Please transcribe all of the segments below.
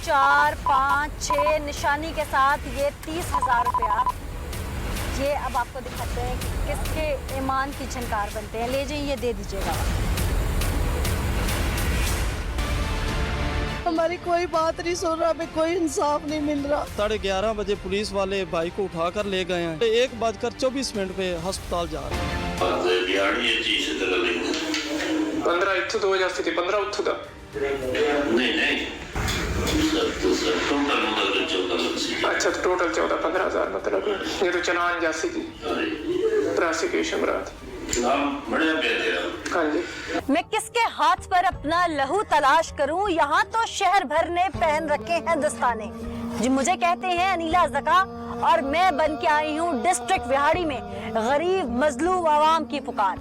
4, 5, 6 निशानी के साथ ये 30,000 रुपया, ये अब आपको दिखाते हैं कि किसके ईमान की झनकार बनते हैं। ले जाइए, ये दे दीजिएगा। हमारी कोई बात नहीं सुन रहा, हमें कोई इंसाफ नहीं मिल रहा। 11:30 बजे पुलिस वाले भाई को उठाकर ले गए हैं। 1:24 पे अस्पताल जा रहे हैं। 15 इत्थों 2000 15 उत्थों का नहीं अच्छा, तो टोटल 14-15,000 मतलब ये तो चलान जासी थी प्रोसिक्यूशन रात। हाँ जी। मैं किसके हाथ पर अपना लहू तलाश करूं? यहाँ तो शहर भर ने पहन रखे हैं दस्ताने। जी, मुझे कहते हैं अनीला ज़का और मैं बन के आई हूँ डिस्ट्रिक्ट विहाड़ी में गरीब मजलूम आवाम की पुकार।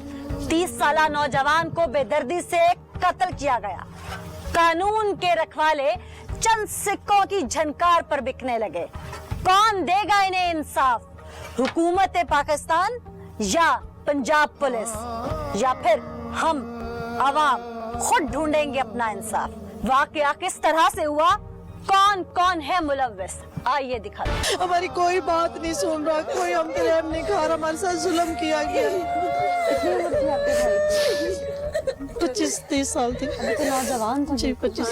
30 साल नौजवान को बेदर्दी से कत्ल किया गया। कानून के रखवाले चंद सिक्कों की झनकार पर बिकने लगे। कौन देगा इन्हें इंसाफ? हुकूमत पाकिस्तान या पंजाब पुलिस, या फिर हम आवाम खुद ढूंढेंगे अपना इंसाफ? वाकया किस तरह से हुआ, कौन कौन है मुलव्विस, आइए दिखा दो। हमारी कोई बात नहीं सुन रहा, कोई हम पे रहम नहीं खा रहा, हमारे साथ जुल्म किया गया। 25-30 साल थी। तो नौजवान थे जी, 25।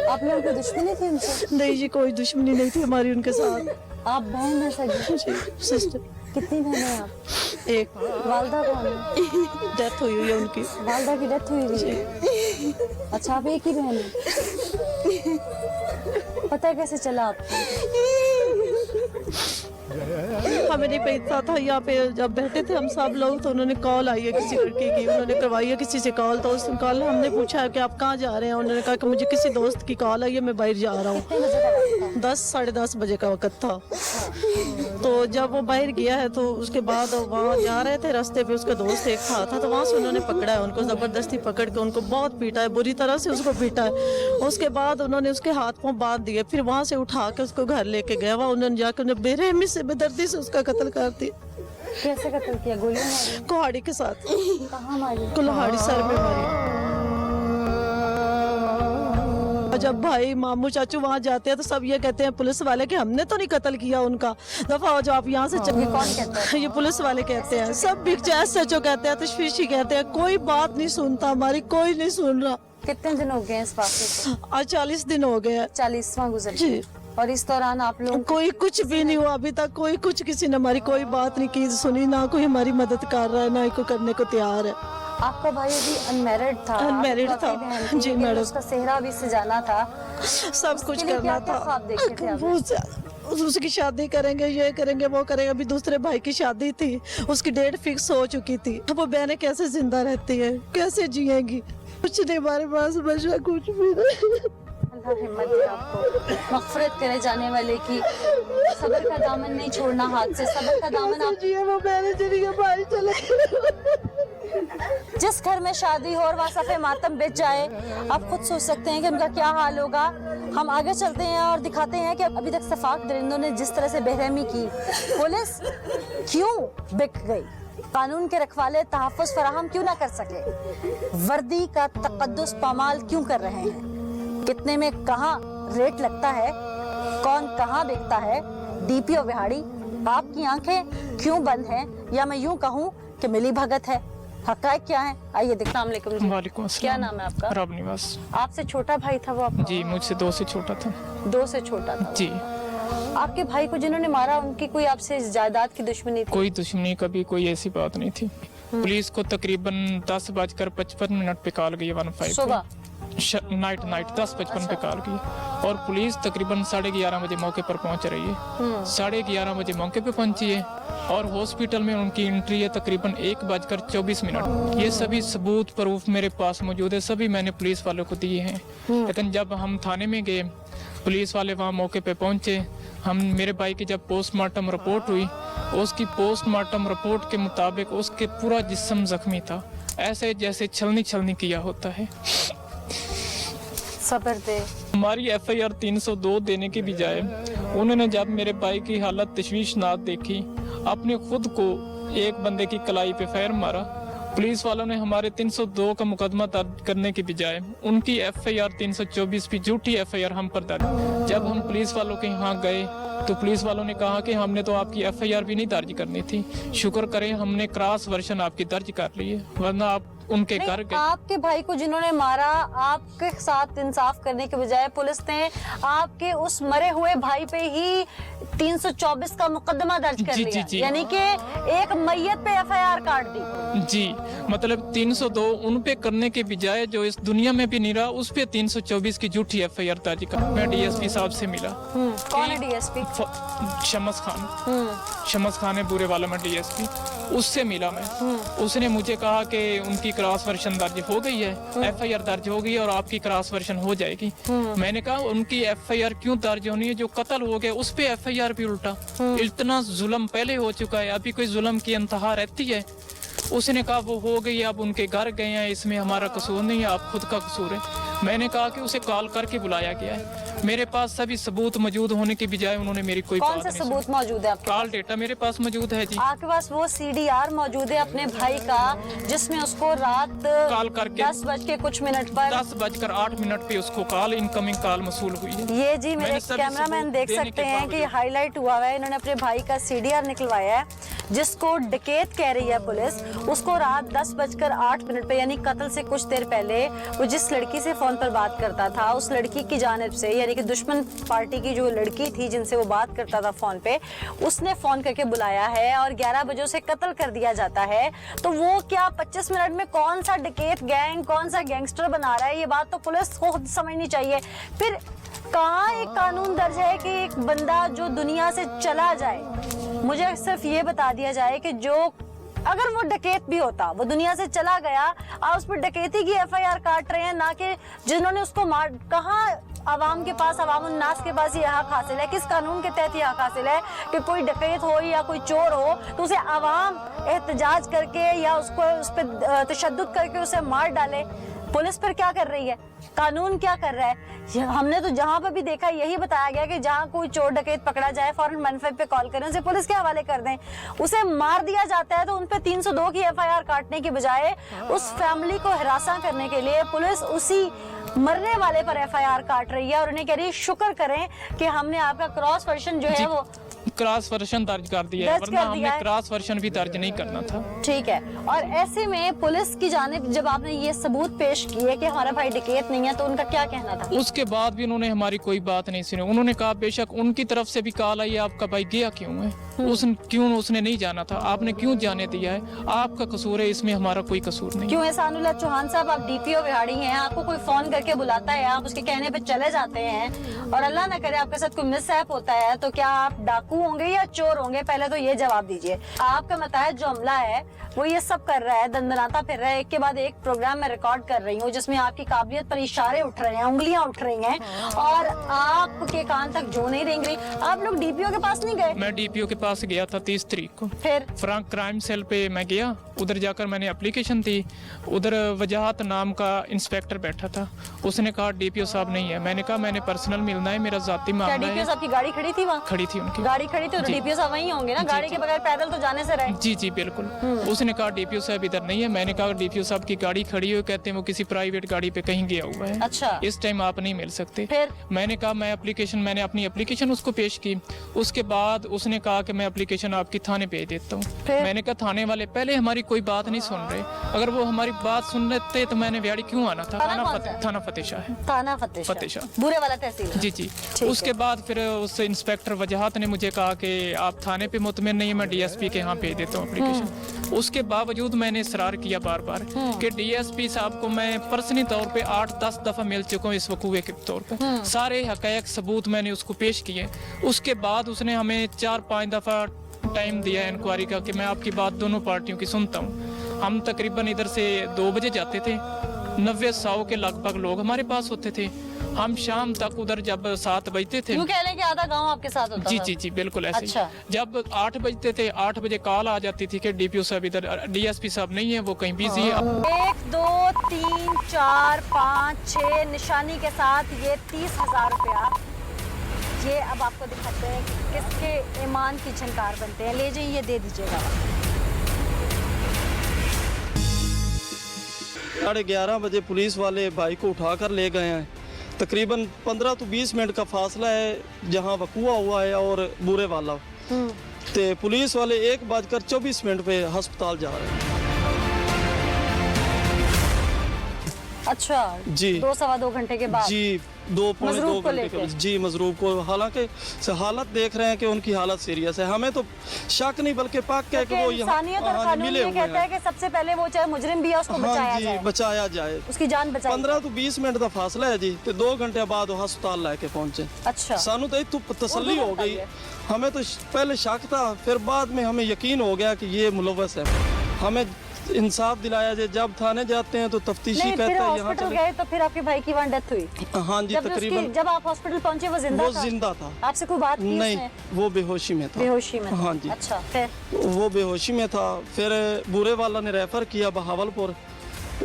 आप लोगों की दुश्मनी थी उनसे? नहीं जी, कोई दुश्मनी नहीं थी हमारी उनके साथ। आप बहन है सगी? जी, सिस्टर। कितनी बहनें हैं आप? एक। वालदा कौन है? डेथ हुई है उनकी। वालदा की डेथ हुई थी। अच्छा, आप एक ही बहन है? पता कैसे चला आपको? हमें नहीं पता था। यहाँ पे जब बैठे थे हम सब लोग, तो उन्होंने कॉल आई है किसी लड़की की, उन्होंने करवाई है किसी से कॉल। तो उस कॉल हमने पूछा कि आप कहाँ जा रहे हैं? उन्होंने कहा कि मुझे किसी दोस्त की कॉल आई है, मैं बाहर जा रहा हूँ। 10-10:30 बजे का वक्त था। तो जब वो बाहर गया है तो उसके बाद वहाँ जा रहे थे, रास्ते पे उसका दोस्त एक था तो वहाँ से उन्होंने पकड़ा है उनको, जबरदस्ती पकड़ के उनको बहुत पीटा है, बुरी तरह से उसको पीटा है। उसके बाद उन्होंने उसके हाथ पांव बांध दिए, फिर वहाँ से उठा के उसको घर लेके गया। वहाँ उन्होंने जाकर उन्हें बेरहमी से बेदर्दी से उसका कत्ल कर दिया। कैसे कत्ल किया? गोलियां मारी? कुल्हाड़ी के साथ। कहाँ मारी? कुल्हाड़ी सर में मारी। जब भाई मामू चाचू वहाँ जाते हैं तो सब ये कहते हैं पुलिस वाले कि हमने तो नहीं कत्ल किया उनका, दफा हो जाओ आप यहाँ से। ये कौन कहता है? ये पुलिस वाले कहते हैं, सब SHO कहते हैं, तशफीशी कहते हैं। कोई बात नहीं सुनता हमारी, कोई नहीं सुन रहा। कितने दिन हो गए इस वाक़े को? आज 40 दिन हो गए। 40वां गुजर जी। और इस दौरान आप लोग कोई कुछ भी नहीं हुआ अभी तक, कोई कुछ, किसी ने हमारी कोई बात नहीं की, सुनी, ना कोई हमारी मदद कर रहा है, ना कोई करने को तैयार है। आपका भाई अभी अनमैरिड था? अनमैरिड था जी मैडम। उसका सेहरा भी सजाना था, सब कुछ करना था। ख्वाब देखे थे आपने? उसकी शादी करेंगे, ये करेंगे, वो करेंगे। अभी दूसरे भाई की शादी थी, उसकी डेट फिक्स हो चुकी थी। अब वो बहनें कैसे जिंदा रहती है, कैसे जिएंगी? कुछ नहीं हमारे पास बचा, कुछ भी नहीं। अल्लाह हिम्मत दे आपको, मग़फ़िरत करे जाने वाले की। सब्र का दामन नहीं छोड़ना हाथ से, सब्र का दामन आप। वो बहनें चली गई, भाई चले। जिस घर में शादी हो और वहाँ सफ़े मातम बिछ जाए, आप खुद सोच सकते हैं कि उनका क्या हाल होगा। हम आगे चलते हैं और दिखाते हैं कि अभी तक सफाक दरिंदों ने जिस तरह से बेरहमी की, पुलिस क्यों बिक गई? कानून के रखवाले तहफ़्फ़ुज़ फराहम क्यों ना कर सके? वर्दी का तक़द्दुस पामाल क्यों कर रहे हैं? कितने में कहाँ रेट लगता है, कौन कहाँ बिकता है? DPO विहाड़ी, आपकी आंखें क्यों बंद हैं? या मैं यूं कहूँ कि मिली भगत है? हक़ाइक़ क्या है? आइए देखते हैं। वालेकुम जी। वालेकुम अस्सलाम। क्या नाम है आपका? रब निवास। आपसे छोटा भाई था वो आपका? जी, मुझसे 2 से छोटा था। 2 से छोटा था जी। आपके भाई को जिन्होंने मारा, उनकी कोई आपसे जायदाद की दुश्मनी थी? कोई दुश्मनी, कभी कोई ऐसी बात नहीं थी। पुलिस को तकरीबन 10:55 पे कॉल गई, 15 सुबह नाइट 10:55 पे कॉल गई, और पुलिस तकरीबन 11:30 बजे मौके पर पहुंच रही है। 11:30 बजे मौके पे पहुंची है और हॉस्पिटल में उनकी एंट्री है तकरीबन 1:24। ये सभी सबूत प्रूफ मेरे पास मौजूद है, सभी मैंने पुलिस वालों को दिए हैं। लेकिन जब हम थाने में गए, पुलिस वाले वहाँ मौके पे पहुंचे, हम मेरे भाई की जब पोस्टमार्टम रिपोर्ट हुई, उसकी पोस्टमार्टम रिपोर्ट के मुताबिक उसके पूरा जिस्म जख्मी था, ऐसे जैसे छलनी किया होता है। सब्र दे। हमारी FIR 302 देने के बजाय उन्होंने जब मेरे भाई की हालत तशवीशनाक देखी, अपने खुद को एक बंदे की कलाई पे फायर मारा पुलिस वालों ने हमारे 302 का मुकदमा दर्ज करने की बजाय उनकी FIR 324 भी झूठी FIR हम पर दर्ज। जब हम पुलिस वालों के यहाँ गए तो पुलिस वालों ने कहा कि हमने तो आपकी FIR भी नहीं दर्ज करनी थी, शुक्र करें हमने क्रॉस वर्जन आपकी दर्ज कर ली है, वरना आप उनके घर गए। आपके भाई को जिन्होंने मारा, आपके साथ इंसाफ करने के बजाय पुलिस ने आपके उस मरे हुए भाई पे ही 324 का मुकदमा दर्ज कर जी, लिया, जी, जी। यानी कि एक मैयत पे FIR काट दी। जी, मतलब 302 उन पे करने के बजाय जो इस दुनिया में भी नहीं रहा उस पे 324 की झूठी FIR दर्ज कर। मैं DSP साहब से मिला। कौन है DSP? शमस खान। शमस खान है बुरे वाला में DSP। उससे मिला मैं। उसने मुझे कहा कि उनकी क्रॉस वर्जन दर्ज हो गई है, FIR दर्ज हो गई है और आपकी क्रॉस वर्जन हो जाएगी। मैंने कहा उनकी FIR क्यों दर्ज होनी है, जो कत्ल हो गया उस पे FIR भी उल्टा। इतना जुल्म पहले हो चुका है, अभी कोई जुल्म की इंतहा रहती है। उसने कहा वो हो गई, अब उनके घर गए हैं, इसमें हमारा कसूर नहीं है, आप खुद का कसूर है। मैंने कहा कि उसे कॉल करके बुलाया गया है, मेरे पास सभी सबूत मौजूद होने के बजाय उन्होंने मेरी कोई कौन बात से नहीं सबूत मौजूद है आपके? कॉल डेटा मेरे पास मौजूद है जी। आपके पास वो CDR मौजूद है अपने भाई का, जिसमें उसको रात कॉल करके 10:00 पर 10:08 पे उसको कॉल इनकमिंग कॉल मसूल हुई है। ये जी मेरे मैंने सभी कैमरामैन सबूत देख देने सकते के हैं कि बावजूद- हाईलाइट हुआ हुआ है, इन्होंने अपने भाई का CDR निकलवाया है, जिसको डकैत कह रही है पुलिस। उसको रात 10:08 पे, यानी कत्ल से कुछ देर पहले, वो जिस लड़की से फोन पर बात करता था, उस लड़की की जानिब से, यानी कि दुश्मन पार्टी की जो लड़की थी जिनसे वो बात करता था फोन पे, उसने फोन करके बुलाया है और 11 बजे उसे कत्ल कर दिया जाता है। तो वो क्या 25 मिनट में कौन सा डकैत गैंग, कौन सा गैंगस्टर बना रहा है, ये बात तो पुलिस को खुद समझनी चाहिए। फिर कहाँ एक कानून दर्ज है कि एक बंदा जो दुनिया से चला जाए, मुझे सिर्फ ये बता दिया जाए कि जो अगर वो डकैत भी होता, वो दुनिया से चला गया, आप उस पर डकैती की FIR काट रहे हैं, ना कि जिन्होंने उसको मार। कहाँ आवाम के पास, अवाम उन्नास के पास ये हक हासिल है, किस कानून के तहत ये हक हासिल है कि कोई डकैत हो या कोई चोर हो तो उसे आवाम एहतजाज करके या उसको उस पर तशद्दुद करके उसे मार डाले? पुलिस पर क्या कर रही है, कानून क्या कर रहा है? हमने तो जहां पर भी देखा यही बताया गया कि जहां कोई चोर डकैत पकड़ा जाए फौरन 15 पे कॉल करें, उसे पुलिस के हवाले कर दें। उसे मार दिया जाता है तो उन पे 302 की FIR काटने के बजाय उस फैमिली को हिरासा करने के लिए पुलिस उसी मरने वाले पर FIR काट रही है और उन्हें कह रही है शुक्र करें कि हमने आपका क्रॉस वर्जन जो है वो क्रॉस वर्जन दर्ज कर दिया है, दर्ज वरना कर दिया हमने है। क्रॉस वर्जन भी दर्ज नहीं करना था। ठीक है। और ऐसे में पुलिस की जानिब जब आपने ये सबूत पेश किए कि हमारा भाई डकैत नहीं है, तो उनका क्या कहना था? उसके बाद भी उन्होंने हमारी कोई बात नहीं सुनी। उन्होंने कहा बेशक उनकी तरफ से भी कॉल आई, आपका भाई गया क्यों है, उसने नहीं जाना था, आपने क्यों जाने दिया है, आपका कसूर है, इसमें हमारा कोई कसूर नहीं। क्यों एहसानुल्लाह चौहान साहब, आप DPO बिहाड़ी हैं, आपको कोई फोन करके बुलाता है, आप उसके कहने पे चले जाते हैं और अल्लाह ना करे आपके साथ कोई मिसहैप होता है, तो क्या आप डाकू होंगे या चोर होंगे? पहले तो ये जवाब दीजिए। आपका मतहत जो अमला है वो ये सब कर रहा है, दंदनाता फिर रहा है, एक के बाद एक प्रोग्राम में रिकॉर्ड कर रही हूँ जिसमें आपकी काबिलियत पर इशारे उठ रहे हैं, उंगलियां उठ रही हैं और आपके कान तक जो नहीं रेंग रही। आप लोग DPO के पास नहीं गए? मैं DPO के पास गया था 30 तारीख को, फिर फ्रंट क्राइम सेल पे मैं गया, उधर जाकर मैंने एप्लीकेशन दी। उधर वजाहत नाम का इंस्पेक्टर बैठा था, उसने कहा DPO साहब नहीं है। मैंने कहा मैंने पर्सनल मिलना है, मेरा जाती क्या मामला DPO है। साहब की गाड़ी खड़ी थी वहाँ? खड़ी थी उनकी गाड़ी खड़ी थी तो जी। DPO साहब वहीं होंगे ना, जी, गाड़ी जी। के बगैर पैदल तो जाने से रहे। जी जी बिल्कुल। उसने कहा DPO साहब इधर नहीं है। मैंने कहा DPO साहब की गाड़ी खड़ी हुई, कहते हैं वो किसी प्राइवेट गाड़ी पे कहीं गया हुआ है, अच्छा। इस टाइम आप नहीं मिल सकते। फिर? मैंने कहा मैंने अपनी एप्लीकेशन उसको पेश की। उसके बाद उसने कहा कि मैं एप्लीकेशन आपकी थाने भेज देता हूँ। फिर? मैंने कहा थाने वाले पहले हमारी कोई बात नहीं सुन रहे, अगर वो हमारी बात सुन लेते तो मैंने व्याड़ी क्यों आना था। थाना कौन सा है? थाना फतेह शाह है। थाना फतेह फतेह बुरे वाला तहसील है। जी जी। ठीक उसके है। बाद फिर उस इंस्पेक्टर वजाहत ने मुझे कहा कि आप थाने पे मुतमिन नहीं है, मैं DSP के यहाँ भेज देता हूँ एप्लीकेशन। उसके बावजूद मैंने इसरार किया बार बार कि DSP साहब को मैं पर्सनली तौर पे 8-10 दफा मिल चुका हूँ इस वकूए के तौर पे, सारे हकायक सबूत मैंने उसको पेश किए। उसके बाद उसने हमें 4-5 दफा टाइम दिया है इंक्वायरी का कि मैं आपकी बात दोनों पार्टियों की सुनता हूँ। हम तकरीबन इधर से 2 बजे जाते थे, 90-100 के लगभग लोग हमारे पास होते थे। हम शाम तक उधर जब 7 बजते थे, यूं कह लें कि आधा गांव आपके साथ होता जी था। जी जी बिल्कुल ऐसे अच्छा। ही। जब 8 बजते थे, 8 बजे कॉल आ जाती थी कि DPO साहब इधर, DSP साहब नहीं है, वो कहीं बिजी है। 1 2 3 4 5 6 निशानी के साथ ये 30,000 रुपया, ये अब आपको दिखाते हैं कि किसके ईमान की झनकार बनते हैं। ले जाइए, ये दे दीजिएगा। 11:30 बजे पुलिस वाले भाई को उठा कर ले गए हैं। तकरीबन 15 to 20 मिनट का फासला है जहां वकूआ हुआ है और बूरे वाला। तो पुलिस वाले 1:24 पे अस्पताल जा रहे हैं। अच्छा जी। 2-2.25 घंटे के बाद जी, 2 पौने 2 मजरूब को घंटे लेके। के जी मजरूब को, हालांकि हालत देख रहे हैं कि उनकी हालत सीरियस है। हमें तो शक नहीं बल्कि पक्का है कि वो यहाँ इंसानियत और हाँ, कानून मिले ये हुए कहता है हैं। कि सबसे पहले वो चाहे मुजरिम भी है उसको बचाया हाँ जी, जाए, बचाया जाए। उसकी जान बचाई। 15 to 20 मिनट का फासला है जी, तो 2 घंटे बाद वो अस्पताल लेके पहुंचे। अच्छा सानू तो इतु तसल्ली उर्दू हो में गई। बताइए। हमें तो पहले शक था, फिर बाद में हमें यकीन हो गया कि ये मुलव्वस है। हमें इंसाफ दिलाया जाए। जब थाने जाते हैं तो तफ्तीशी नहीं, कहते फिर हैं यहाँ हॉस्पिटल चले। गए तो फिर आपके भाई की वहाँ डेथ हुई। हाँ जी, तकरीबन जब आप हॉस्पिटल पहुंचे वो जिंदा वो था? जिंदा था। आपसे कोई बात की नहीं, उसने? वो बेहोशी में था। बेहोशी में था। हाँ जी। अच्छा, फिर वो बेहोशी में था। फिर बूरे वाला ने रेफर किया बहावलपुर,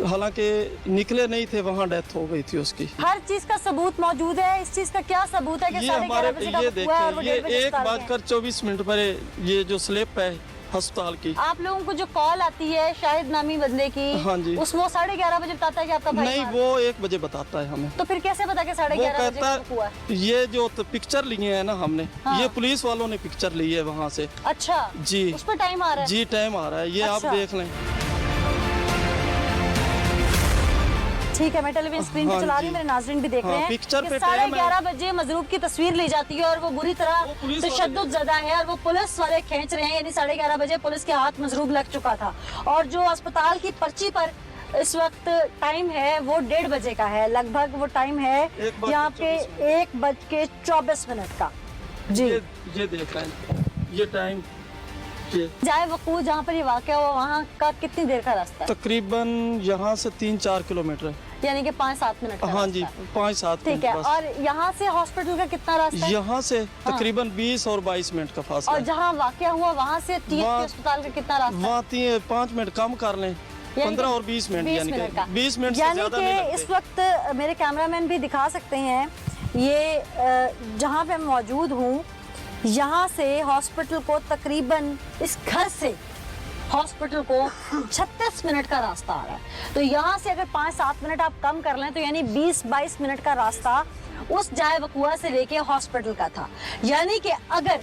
हालांकि निकले नहीं थे, वहाँ डेथ हो गई थी उसकी। हर चीज का सबूत मौजूद है। इस चीज का क्या सबूत है कि ये 11:30 हमारे बजे का ये वक्त हुआ है और वो देखिए, ये 1:30 बजे अस्पताल गए? 1:24 पर ये जो स्लिप है अस्पताल की। आप लोगों को जो कॉल आती है शाहिद नामी बंदे की, हाँ जी। उस वो 11:30 बजे बताता है कि आपका भाई नहीं, मार- वो 1 बजे बताता है हमें। तो फिर कैसे पता कि वो 11:30 बजे कहता का हुआ है? है ये जो पिक्चर लिए है ना हमने, हाँ। ये पुलिस वालों ने पिक्चर ली है वहाँ से। अच्छा जी। उस पर टाइम आ रहा है? जी, टाइम आ रहा है, ये अच्छा। आप देख लें। ठीक है, मैं टेलीविजन स्क्रीन पे हाँ चला रही जी। हूँ, मेरे नाज़रीन भी देख हाँ, रहे हैं पिक्चर कि पे टाइम है। 11:30 बजे मजरूब की तस्वीर ली जाती है और वो बुरी तरह वो पुलिस वाले- तशद्दुद ज़दा है और वो पुलिस वाले खींच रहे हैं। यानी 11:30 बजे पुलिस के हाथ मजरूब लग चुका था और जो अस्पताल की पर्ची पर इस वक्त टाइम है वो 1:30 बजे का है। लगभग वो टाइम है 1:24 यहाँ पे 1:24 का। जी, ये देख रहे हैं, ये टाइम ये जाए वकूअ जहाँ पर ये वाक़या हुआ वहाँ का कितनी देर का रास्ता है? तकरीबन यहाँ से 3-4 किलोमीटर है। यानी कि 5-7 मिनट का हाँ जी, रास्ता है। 5-7 ठीक मिनट है, बस। और यहाँ से हॉस्पिटल का कितना रास्ता है? यहाँ से तकरीबन 20 और 22 मिनट का फासला और है। जहाँ वाक़या हुआ वहाँ से टीएसपी वहाँ- अस्पताल का कितना रास्ता है? वहाँ 5 मिनट कम कर लें, 15 और 20 मिनट, 20 यानी मिनट का। कि 20 मिनट से यानी ज्यादा कि नहीं लगते। इस वक्त मेरे कैमरामैन भी दिखा सकते हैं ये जहाँ पे मैं मौजूद हूँ, यहाँ से हॉस्पिटल को तकरीबन इस घर से हॉस्पिटल को 36 मिनट का रास्ता आ रहा है। तो यहाँ से अगर 5-7 मिनट आप कम कर लें तो यानी 20-22 मिनट का रास्ता उस जाए वकुआ से लेके हॉस्पिटल का था। यानी कि अगर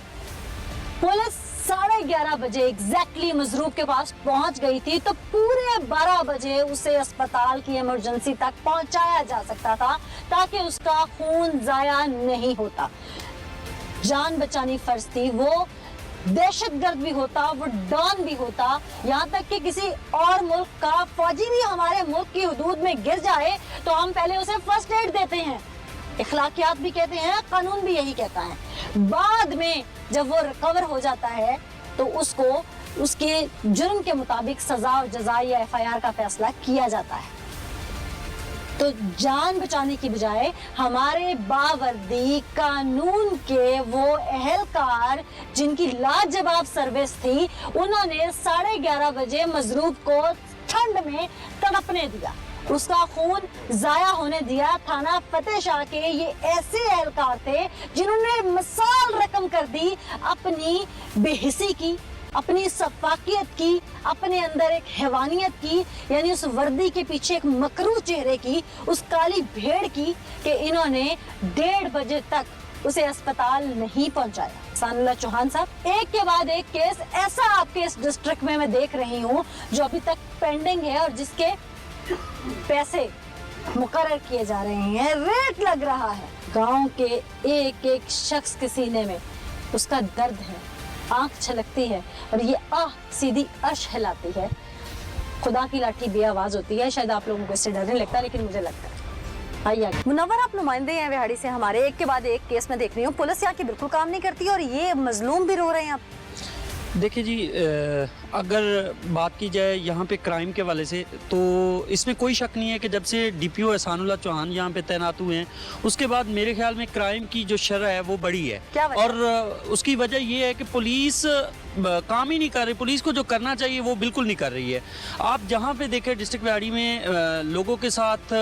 पुलिस 11:30 बजे एग्जैक्टली मजरूब के पास पहुंच गई थी तो पूरे 12 बजे उसे अस्पताल की इमरजेंसी तक पहुंचाया जा सकता था ताकि उसका खून जाया नहीं होता। जान बचानी फर्ज थी। वो दहशतगर्द भी होता, वो डॉन भी होता, यहाँ तक कि किसी और मुल्क का फौजी भी हमारे मुल्क की हदूद में गिर जाए तो हम पहले उसे फर्स्ट एड देते हैं। इखलाकियात भी कहते हैं, कानून भी यही कहता है। बाद में जब वो रिकवर हो जाता है तो उसको उसके जुर्म के मुताबिक सजा और जजा या एफआईआर का फैसला किया जाता है। तो जान बचाने की बजाय हमारे बावर्दी कानून के वो अहलकार जिनकी लाजवाब सर्विस थी, उन्होंने 11:30 बजे मजरूब को ठंड में तड़पने दिया, उसका खून जाया होने दिया। थाना फतेह शाह के ये ऐसे एहलकार थे जिन्होंने मिसाल रकम कर दी अपनी बेहिसी की, अपनी सफाकियत की, अपने अंदर एक हैवानियत की, यानी उस वर्दी के पीछे एक मकरू चेहरे की, उस काली भेड़ की कि इन्होंने 1:30 बजे तक उसे अस्पताल नहीं पहुंचाया। सानुल्लाह चौहान साहब, एक के बाद एक केस ऐसा आपके इस डिस्ट्रिक्ट में मैं देख रही हूँ जो अभी तक पेंडिंग है और जिसके पैसे मुकर्रर किए जा रहे हैं, रेट लग रहा है। गांव के एक एक शख्स के सीने में उसका दर्द है, आंख छलकती है और ये आह सीधी अर्श हिलाती है। खुदा की लाठी बेआवाज होती है। शायद आप लोगों को इससे डर नहीं लगता, लेकिन मुझे लगता है। आइए मुनव्वर, आप नुमाइंदे हैं विहाड़ी से हमारे, एक के बाद एक केस में देख रही हूँ पुलिस यहाँ की बिल्कुल काम नहीं करती और ये मजलूम भी रो रहे हैं। आप देखिए जी, अगर बात की जाए यहाँ पे क्राइम के वाले से, तो इसमें कोई शक नहीं है कि जब से डीपीओ एहसानुल्लाह चौहान यहाँ पे तैनात हुए हैं उसके बाद मेरे ख्याल में क्राइम की जो शरह है वो बढ़ी है। क्या वजह? और उसकी वजह ये है कि पुलिस काम ही नहीं कर रही। पुलिस को जो करना चाहिए वो बिल्कुल नहीं कर रही है। आप जहाँ पे देखें डिस्ट्रिक्ट बिहाड़ी में लोगों के साथ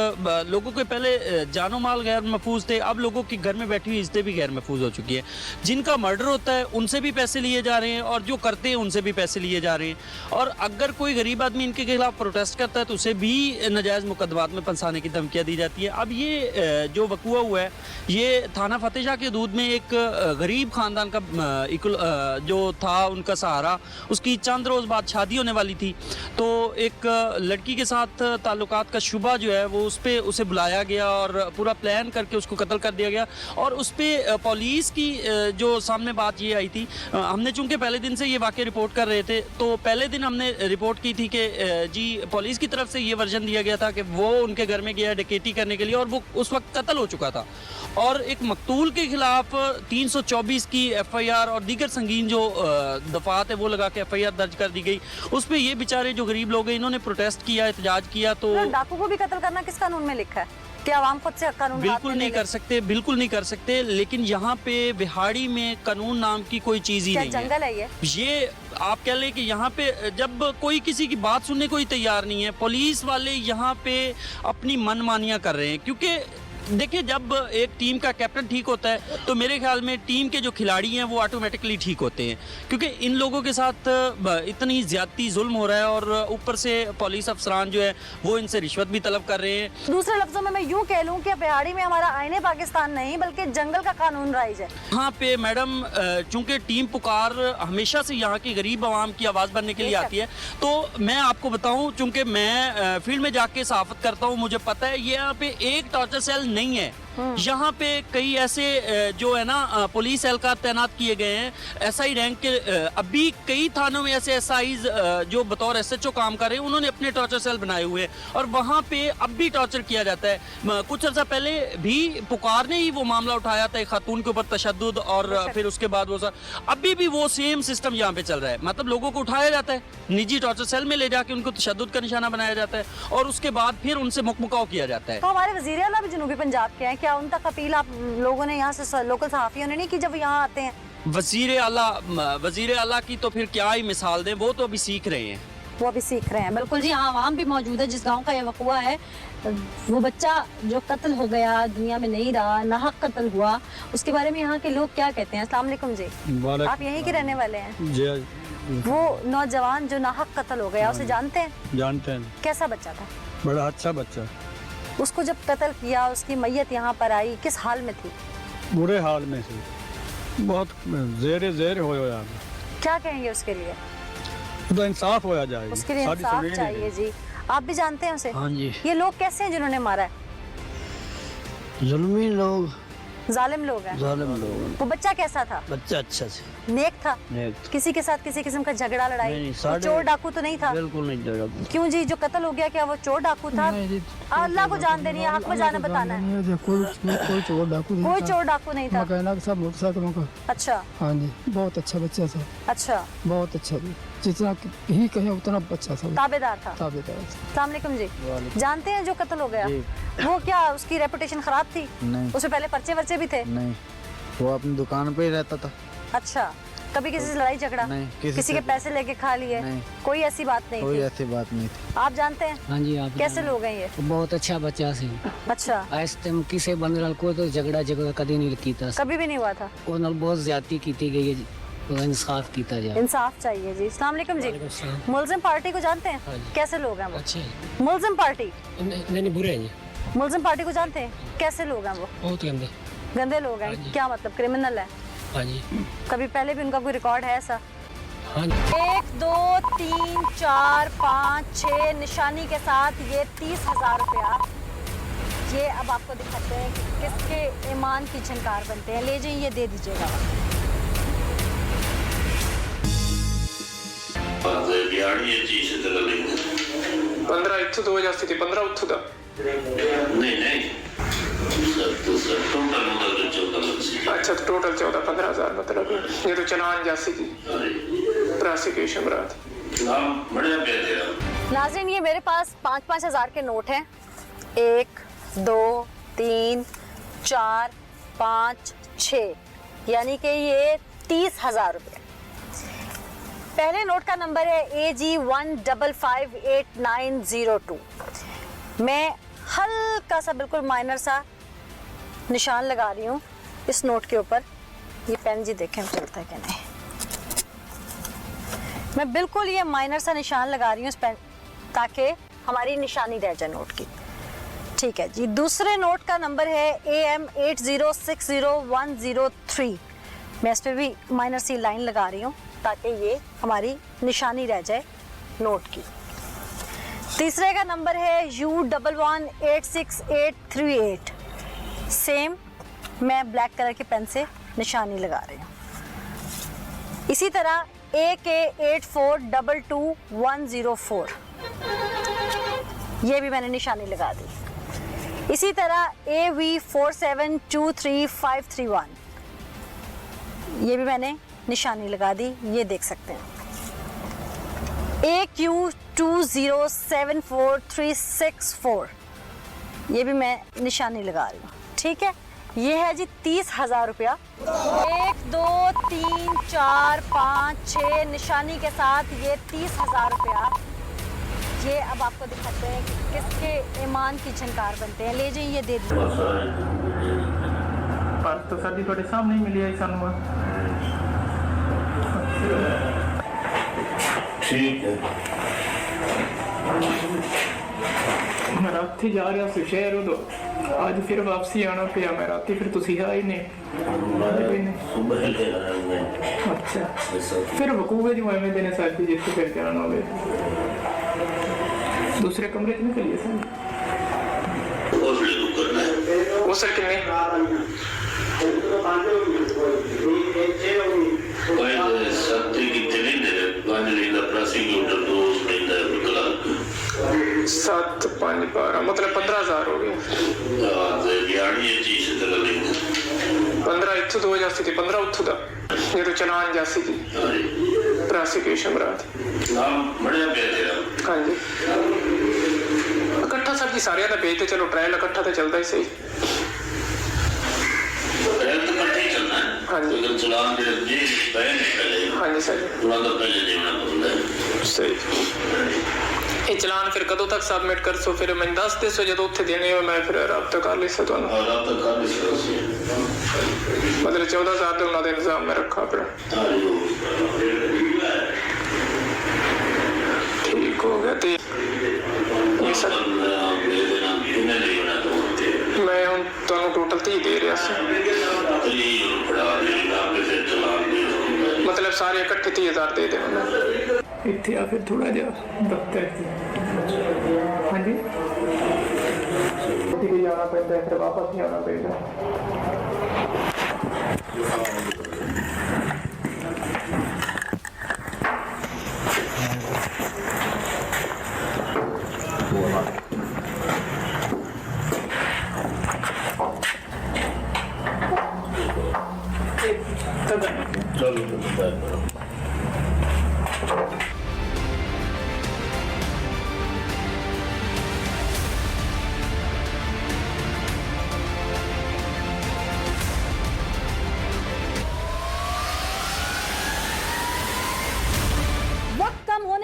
लोगों के पहले जानो माल गैर महफूज थे, अब लोगों की घर में बैठी हुई इज्जतें भी गैर महफूज हो चुकी है। जिनका मर्डर होता है उनसे भी पैसे लिए जा रहे हैं और जो करते हैं उनसे भी पैसे लिए जा रहे हैं। और अगर कोई गरीब आदमी इनके खिलाफ प्रोटेस्ट करता है तो उसे भी नाजायज़ मुकदमात में फंसाने की धमकियाँ दी जाती है। अब ये जो वक़ूआ हुआ है ये थाना फतेहशाह के हदूद में एक गरीब ख़ानदान का जो था उनका सहारा, उसकी चंद रोज़ बाद शादी होने वाली थी, तो एक लड़की के साथ ताल्लुकात का शुबा जो है वो उसे बुलाया गया और पूरा प्लान करके उसको कत्ल कर दिया गया। और उस पर पुलिस की जो सामने बात ये आई थी, हमने चूंकि पहले दिन से ये वाक़या रिपोर्ट कर रहे थे, तो पहले दिन हमने रिपोर्ट की थी कि जी पुलिस की तरफ से ये वर्जन दिया गया था कि वो उनके घर में गया डकैती करने के लिए और वो उस वक्त कत्ल हो चुका था। और एक मकतूल के खिलाफ 324 की FIR और दीगर संगीन जो दफात है वो लगा के FIR दर्ज कर दी गई। उस पर ये बेचारे जो गरीब लोग हैं इन्होंने प्रोटेस्ट किया, एहतजाज किया। तो डाकू को भी कत्ल करना किस कानून में लिखा है? क्या आवाम खुद से कानून बिल्कुल नहीं कर सकते, बिल्कुल नहीं कर सकते। लेकिन यहाँ पे बिहाड़ी में कानून नाम की कोई चीज़ ही नहीं है। जंगल है ये आप कह लें कि यहाँ पे जब कोई किसी की बात सुनने को ही तैयार नहीं है, पुलिस वाले यहाँ पे अपनी मनमानियाँ कर रहे हैं। क्योंकि देखिए जब एक टीम का कैप्टन ठीक होता है तो मेरे ख्याल में टीम के जो खिलाड़ी हैं वो ऑटोमेटिकली ठीक होते हैं, क्योंकि इन लोगों के साथ इतनी ज़्यादती जुल्म हो रहा है और ऊपर से पुलिस अफसरान जो है वो इनसे रिश्वत भी तलब कर रहे हैं। दूसरे लफ्जों में मैं यूँ कह लूँ कि बिहाड़ी में हमारा आईने पाकिस्तान नहीं बल्कि जंगल का कानून राइज है। यहाँ पे मैडम चूंकि टीम पुकार हमेशा से यहाँ की गरीब आवाम की आवाज़ बनने के लिए आती है, तो मैं आपको बताऊँ चूंकि मैं फील्ड में जाके सहाफ़त करता हूँ, मुझे पता है ये यहाँ पे एक टॉर्चर सेल नहीं है। यहाँ पे कई ऐसे जो है ना पुलिस एहलकार तैनात किए गए हैं SI रैंक के। अभी कई थानों में ऐसे SIs जो बतौर SHO काम कर रहे हैं, उन्होंने अपने टॉर्चर सेल बनाए हुए हैं और वहाँ पे अब भी टॉर्चर किया जाता है। कुछ अर्सा पहले भी पुकार ने ही वो मामला उठाया था एक खातून के ऊपर तशद्दुद, और फिर उसके बाद वो अभी भी वो सेम सिस्टम यहाँ पे चल रहा है। मतलब लोगों को उठाया जाता है, निजी टॉर्चर सेल में ले जाके उनको तशद्दुद का निशाना बनाया जाता है और उसके बाद फिर उनसे मुकमुकाव किया जाता है। तो हमारे वज़ीर आला भी जनूबी पंजाब के हैं, क्या उन तक अपील आप लोगों ने यहाँ से लोकल सहाफ़ियों ने नहीं की जब यहाँ आते हैं? वज़ीर आला की तो फिर क्या ही मिसाल दें, वो तो अभी सीख रहे हैं। वो अभी सीख रहे हैं। बिल्कुल जी, हाँ आवाम भी मौजूद है जिस गांव का ये वक़ूआ है। वो बच्चा जो कत्ल हो गया, दुनिया में नहीं रहा, नाहक कत्ल हुआ, उसके बारे में यहाँ के लोग क्या कहते हैं? अस्सलाम वालेकुम जी, आप यहीं के रहने वाले हैं? जी। वो नौजवान जो नाहक कत्ल हो गया उसे जानते हैं? जानते हैं। कैसा बच्चा था? बड़ा अच्छा बच्चा। उसको जब कत्ल किया उसकी मैयत यहाँ पर आई, किस हाल में थी? बुरे हाल में थी, बहुत ज़ेर हो यार। क्या कहेंगे उसके लिए? तो इंसाफ होया जाएगा, उसके लिए इंसाफ चाहिए जी। आप भी जानते हैं उसे? हाँ जी। ये लोग कैसे हैं जिन्होंने मारा है? जुल्मी लोग, जालिम लोग हैं। जालिम लोग। वो बच्चा कैसा था? बच्चा अच्छा से नेक था? नेक। किसी के साथ किसी किस्म का झगड़ा लड़ाई? नहीं, वो चोर डाकू तो नहीं था? बिल्कुल नहीं डरा। क्यों जी, जो कत्ल हो गया क्या वो चोर डाकू था? अल्लाह को जान देनी है, हक में जाना बताना है। कोई चोर डाकू कोई चोर डाकू नहीं था। मकाना सब मोटरसाइकिलों का। अच्छा हाँ जी, बहुत अच्छा बच्चा था। अच्छा, बहुत अच्छा, जितना ही कहे उतना अच्छा था। ताबेदार था। ताबेदार। अस्सलाम वालेकुम जी, जानते हैं जो कत्ल हो गया वो क्या उसकी रेपुटेशन खराब थी? नहीं। उससे पहले पर्चे वर्चे भी थे? नहीं, वो अपनी दुकान पे ही रहता था। अच्छा, कभी किसी से लड़ाई झगड़ा? नहीं, किसी के पैसे लेके खा लिए? नहीं। कोई ऐसी बात नहीं कोई थी? ऐसी बात नहीं थी। आप जानते हैं? हाँ जी। आप कैसे लोग हैं ये? बहुत अच्छा बच्चा सी। अच्छा, ऐसे किसे बंद रहा, कोई तो झगड़ा कभी नहीं कीता, कभी भी नहीं हुआ था? उन्होंने बहुत ज्यादती की गई है, तो इंसाफ कीता जाए। इंसाफ चाहिए जी। अस्सलाम वालेकुम जी, मुल्जिम पार्टी को जानते हैं? हाँ जी। कैसे लोग हैं वो? अच्छे मुल्जिम पार्टी? नहीं, बुरे हैं जी। मुल्जिम पार्टी को जानते हैं? कैसे लोग हैं वो? बहुत गंदे। गंदे लोग हैं? क्या मतलब, क्रिमिनल है? हाँ जी। कभी पहले भी उनका कोई रिकॉर्ड है ऐसा? हाँ जी। 1 2 3 4 5 6 निशानी के साथ ये 30,000 रुपया, ये अब आपको दिखाते हैं कि किसके ईमान की झनकार बनते हैं। ले जाइए, ये दे दीजिएगा। बिहाड़ी ये चीज से तो नहीं 15 इत्थों 2015 उत्थों का नहीं सर टोटल मतलब 14 अच्छा, तो टोटल 14-15,000 मतलब ये तो चलान जासी थी प्रोसिक्यूशन रात। बढ़िया पे तेरा। नाज़रीन, ये मेरे पास 5-5 हज़ार के नोट हैं। 1 2 3 4 5 6, यानी कि ये 30,000 रुपये। पहले नोट का नंबर है AG 1558902। मैं हल्का सा, बिल्कुल माइनर सा निशान लगा रही हूँ। इस नोट के ऊपर। ये पेन जी देखें चलता है कि नहीं। मैं बिल्कुल ये माइनर सा निशान लगा रही हूँ इस पेन ताकि हमारी निशानी रह जाए नोट की। ठीक है जी, दूसरे नोट का नंबर है AM 8060103। मैं इस पर भी माइनर सी लाइन लगा रही हूँ ताकि ये हमारी निशानी रह जाए नोट की। तीसरे का नंबर है U11186838। सेम मैं ब्लैक कलर के पेन से निशानी लगा रही हूँ। इसी तरह AK 8422104, ये भी मैंने निशानी लगा दी। इसी तरह AV 4723531, ये भी मैंने निशानी लगा दी, ये देख सकते हैं। AQ 2074364, ये भी मैं निशानी लगा रही हूँ। ठीक है, ये है जी 30,000 रुपया। 1 2 3 4 5 6 निशानी के साथ ये 30,000 रुपया। ये अब आपको दिखाते हैं कि किसके ईमान की झनकार बनते हैं। ले जाइए, ये दे दीजिए। पर तो सर जी थोड़े सामने ही मिली है सानू। ठीक है। मैं रात जा रहा सी शहर उदो, आज फिर वापसी आना पिया। मैं रात फिर तुसी आए नहीं। सुबह ले आएंगे। अच्छा, फिर वकूवे जो एवं देने साथी जिसको फिर जाना हो दूसरे कमरे में निकलिए सर। वो सर कितने सात 5 12 मतलब 15,000 हो गए। 15 इत्थों 2 जासी थी, 15 उत्थों दा ये तो चलान जासी थी प्रोसिक्यूशन रात। हाँ जी, इकट्ठा सर जी सारे का भेज, चलो ट्रायल इकट्ठा तो चलता ही सही। हाँ जी, हाँ जी सर सही। ये चलान फिर कदों तक सबमिट कर सो? फिर मैं 10 दिन से जो उत्थे देने हो मैं फिर रब्ता कर ली से मतलब 14,000 तो उन्होंने इंतजाम में रखा अपना। ठीक हो गया। तो ये सर मैं हूँ तो टोटल 30 दे रहा से, मतलब सारे इकट्ठे 30,000 दे दे इतने। या फिर थोड़ा जा दफ्तर हाँ जी जाना पैदा है, फिर वापस नहीं आना पैदा।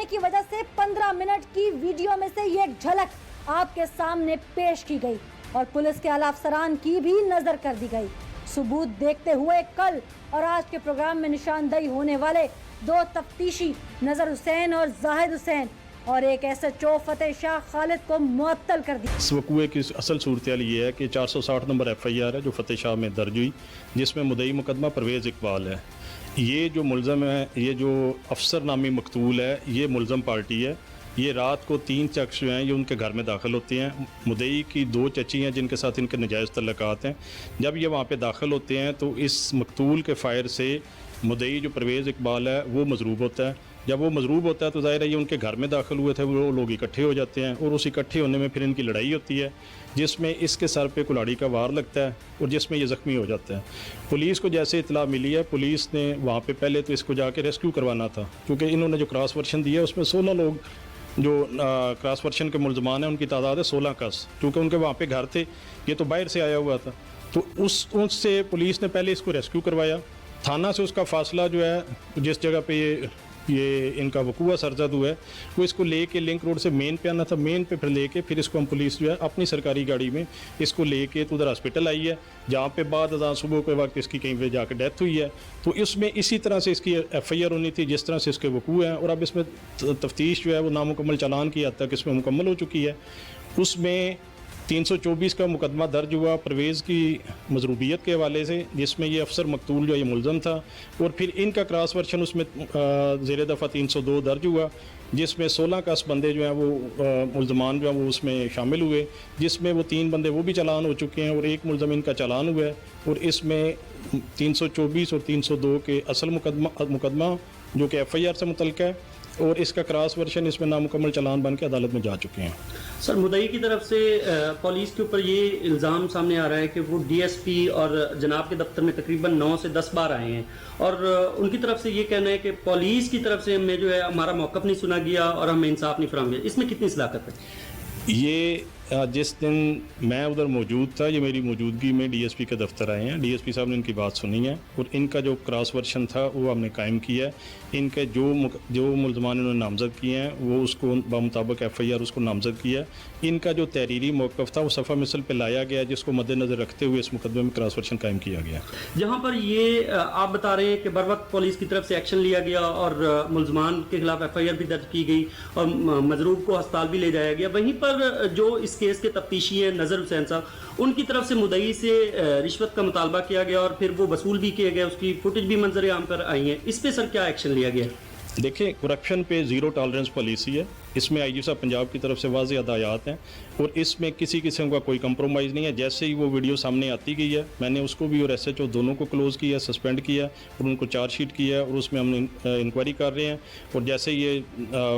की वजह से 15 मिनट की वीडियो में से ये झलक आपके सामने पेश की गई और पुलिस के आला अफसरान की भी नजर कर दी गई। सबूत देखते हुए कल और आज के प्रोग्राम में निशानदेही होने वाले 2 तफ्तीशी नजर हुसैन और जाहिद हुसैन और एक SHO फतेह शाह खालिद को मुअत्तल कर दिया। इस वकूए की असल सूरत ये है कि 460 नंबर FIR है जो फतेह शाह में दर्ज हुई, जिसमें मुद्दई मुकदमा परवेज़ इकबाल है। ये जो मुलज़म है, ये जो अफसर नामी मकतूल है, ये मुलज़म पार्टी है। ये रात को 3 शख्स जो हैं ये उनके घर में दाखिल होते हैं। मुद्दई की 2 चची हैं जिनके साथ इनके नाजायज़ तल्लुकात हैं। जब ये वहाँ पे दाखिल होते हैं तो इस मकतूल के फायर से मुद्दई जो परवेज़ इकबाल है वो मजरूब होता है। जब वो मजरूब होता है तो ज़ाहिर है ये उनके घर में दाखिल हुए थे, वो लोग इकट्ठे हो जाते हैं और उस इकट्ठे होने में फिर इनकी लड़ाई होती है, जिसमें इसके सर पे कुल्हाड़ी का वार लगता है और जिसमें ये ज़ख्मी हो जाता है। पुलिस को जैसे इतला मिली है, पुलिस ने वहाँ पे पहले तो इसको जाके रेस्क्यू करवाना था, क्योंकि इन्होंने जो क्रॉस वर्शन दिया उसमें 16 लोग जो क्रॉस वर्शन के मुलजमान हैं उनकी तादाद है 16 कस, क्योंकि उनके वहाँ पे घर थे, ये तो बाहर से आया हुआ था। तो उससे पुलिस ने पहले इसको रेस्क्यू करवाया। थाना से उसका फासला जो है जिस जगह पे ये ये इनका वकूआ सरजद हुआ है, वो इसको लेके लिंक रोड से मेन पे आना था, मेन पे फिर लेके फिर इसको हम पुलिस जो है अपनी सरकारी गाड़ी में इसको लेके तो उधर हॉस्पिटल आई है, जहाँ पे बाद अज़ान सुबह के वक्त इसकी कहीं पे जाकर डेथ हुई है। तो इसमें इसी तरह से इसकी FIR होनी थी जिस तरह से इसके वकूआ हैं, और अब इसमें तफ्तीश जो है वो नामुकम्मल चालान की हद तक इसमें मुकम्मल हो चुकी है। उसमें 324 का मुकदमा दर्ज हुआ परवेज़ की मजरूबियत के हवाले से, जिसमें ये अफसर मकतूल जो ये मुलज़म था, और फिर इनका क्रॉस वर्शन उसमें ज़ेर दफ़ा 302 दर्ज हुआ, जिसमें 16 कस बंदे जो हैं वो मुलजमान जो हैं वो उसमें शामिल हुए, जिसमें वो 3 बंदे वो भी चालान हो चुके हैं और 1 मुलज़म इनका चालान हुआ है। और इसमें 324 और 302 के असल मुकदमा जो कि FIR से मुतल्लिक़ है, और इसका क्रॉस वर्शन इसमें नामुकम्मल चालान बन के अदालत में जा चुके हैं। सर, मुद्दई की तरफ से पुलिस के ऊपर ये इल्ज़ाम सामने आ रहा है कि वो DSP और जनाब के दफ्तर में तकरीबन 9 से 10 बार आए हैं, और उनकी तरफ से ये कहना है कि पुलिस की तरफ से हमें जो है हमारा मौक़िफ़ नहीं सुना गया और हमें इंसाफ नहीं फराहम किया। इसमें कितनी सलाकत है? ये जिस दिन मैं उधर मौजूद था, ये मेरी मौजूदगी में DSP के दफ्तर आए हैं, DSP साहब ने इनकी बात सुनी है और इनका जो क्रॉस वर्शन था वो हमने कायम किया है। इनके जो मुलजमान इन्होंने नामजद किए हैं वो उसको बामुताबिक FIR उसको नामजद किया है। इनका जो तहरीरी मौक़िफ़ था वो सफ़ा मिसल पे लाया गया, जिसको मद्देनज़र रखते हुए इस मुकदमे में क्रॉस वर्शन कायम किया गया। जहाँ पर ये आप बता रहे हैं कि बर वक्त पुलिस की तरफ से एक्शन लिया गया और मुलजमान के खिलाफ FIR भी दर्ज की गई और मजरूब को अस्पताल भी ले जाया गया, वहीं पर जो इस केस के तफ्तीशी हैं नज़र हुसैन साहब, उनकी तरफ से मुद्दई से रिश्वत का मुतालबा किया गया और फिर वो वसूल भी किया गया, उसकी फुटेज भी मंजर आम पर आई है। इस पे सर क्या एक्शन लिया गया? देखिए, करप्शन पे ज़ीरो टॉलरेंस पॉलिसी है, इसमें IG साहब पंजाब की तरफ से वाज़ेह हदायत हैं और इसमें किसी किस्म का कोई कंप्रोमाइज़ नहीं है। जैसे ही वो वीडियो सामने आती गई है, मैंने उसको भी और SHO दोनों को क्लोज़ किया, सस्पेंड किया और उनको चार्जशीट किया और उसमें हम इंक्वायरी कर रहे हैं, और जैसे ये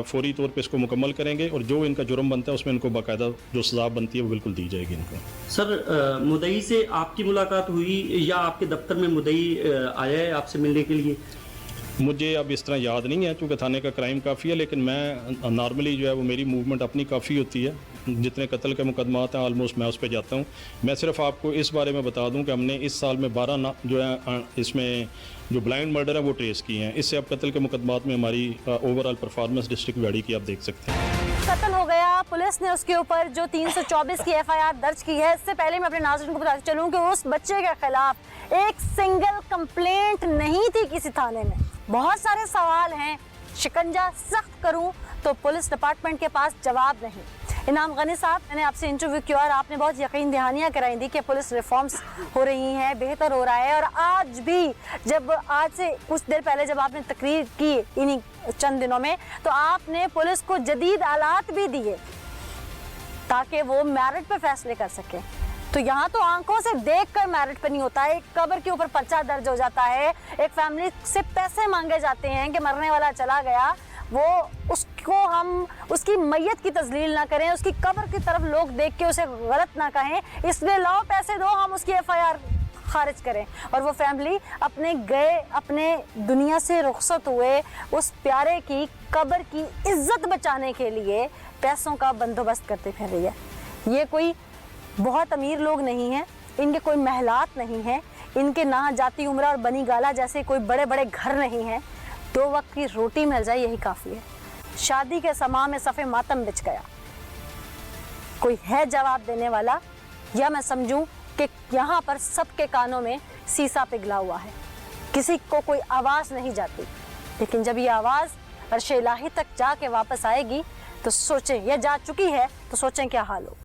फौरी तौर पे इसको मुकम्मल करेंगे और जो इनका जुर्म बनता है उसमें इनको बाकायदा जो सज़ा बनती है वो बिल्कुल दी जाएगी इनको। सर, मुद्दई से आपकी मुलाकात हुई या आपके दफ्तर में मुद्दई आया है आपसे मिलने के लिए? मुझे अब इस तरह याद नहीं है क्योंकि थाने का क्राइम काफ़ी है, लेकिन मैं नॉर्मली जो है वो मेरी मूवमेंट अपनी काफ़ी होती है। जितने कत्ल के मुकदमात हैं ऑलमोस्ट मैं उस पर जाता हूँ। मैं सिर्फ आपको इस बारे में बता दूँ कि हमने इस साल में 12 जो है इसमें जो ब्लाइंड मर्डर है वो ट्रेस किए हैं। इससे अब कत्ल के मुकदमात में हमारी ओवरऑल परफॉर्मेंस डिस्ट्रिक्ट व्याड़ी की आप देख सकते हैं। कत्ल हो गया, पुलिस ने उसके ऊपर जो 324 की FIR दर्ज की है। इससे पहले मैं अपने नाज़रीन को बताती चलूँ कि उस बच्चे के खिलाफ एक सिंगल कंप्लेंट नहीं थी किसी थाने में। बहुत सारे सवाल हैं, शिकंजा सख्त करूं तो पुलिस डिपार्टमेंट के पास जवाब नहीं। इनाम गनी साहब, मैंने आपसे इंटरव्यू किया और आपने बहुत यकीन दहानियाँ कराई थी कि पुलिस रिफॉर्म्स हो रही हैं, बेहतर हो रहा है, और आज भी आज से कुछ देर पहले जब आपने तकरीर की इन्हीं चंद दिनों में, तो आपने पुलिस को जदीद आलात भी दिए ताकि वो मेरिट पे फैसले कर सके। तो यहाँ तो आंखों से देखकर मेरिट पे नहीं होता है, एक कब्र के ऊपर पर्चा दर्ज हो जाता है, एक फैमिली से पैसे मांगे जाते हैं कि मरने वाला चला गया, वो उसको हम उसकी मैयत की तजलील ना करें, उसकी कब्र की तरफ लोग देख के उसे गलत ना कहें, इसलिए लाओ पैसे दो, हम उसकी FIR खारिज करें। और वो फैमिली अपने दुनिया से रुखसत हुए उस प्यारे की कब्र की इज्जत बचाने के लिए पैसों का बंदोबस्त करते फिर रही है। ये कोई बहुत अमीर लोग नहीं हैं, इनके कोई महलात नहीं हैं, इनके ना जाती उम्र और बनी गाला जैसे कोई बड़े बड़े घर नहीं हैं। 2 वक्त की रोटी मिल जाए यही काफ़ी है। शादी के समा में सफ़े मातम बिछ गया, कोई है जवाब देने वाला, या मैं समझूं कि यहाँ पर सबके कानों में सीसा पिघला हुआ है, किसी को कोई आवाज़ नहीं जाती। लेकिन जब ये आवाज़ अर्श इलाही तक जाके वापस आएगी तो सोचें, या जा चुकी है तो सोचें क्या हाल हो।